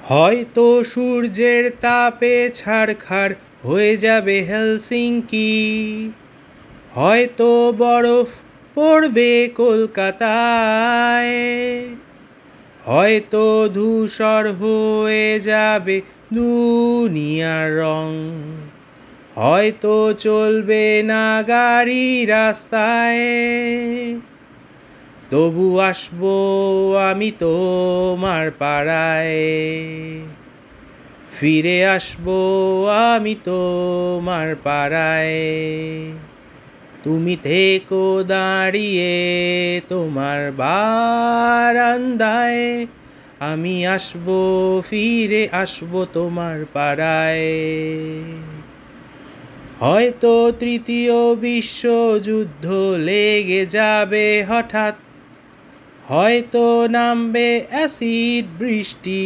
হয়তো সূর্যের তাপে ছারখার হয়ে যাবে হেলসিঙ্কি, হয়তো বরফ পড়বে কলকাতায়, হয়তো ধূসর হয়ে যাবে দুনিয়ার রং, হয়তো চলবে না গাড়ি রাস্তায়। তবু আসবো আমি তোমার পাড়ায়, ফিরে আসবো আমি তোমার পাড়ায়। তুমি থেকো দাঁড়িয়ে তোমার বারান্দায়, আমি আসবো ফিরে আসবো তোমার পাড়ায়। হয়তো তৃতীয় বিশ্বযুদ্ধ লেগে যাবে হঠাৎ, হয়তো নামবে অ্যাসিড বৃষ্টি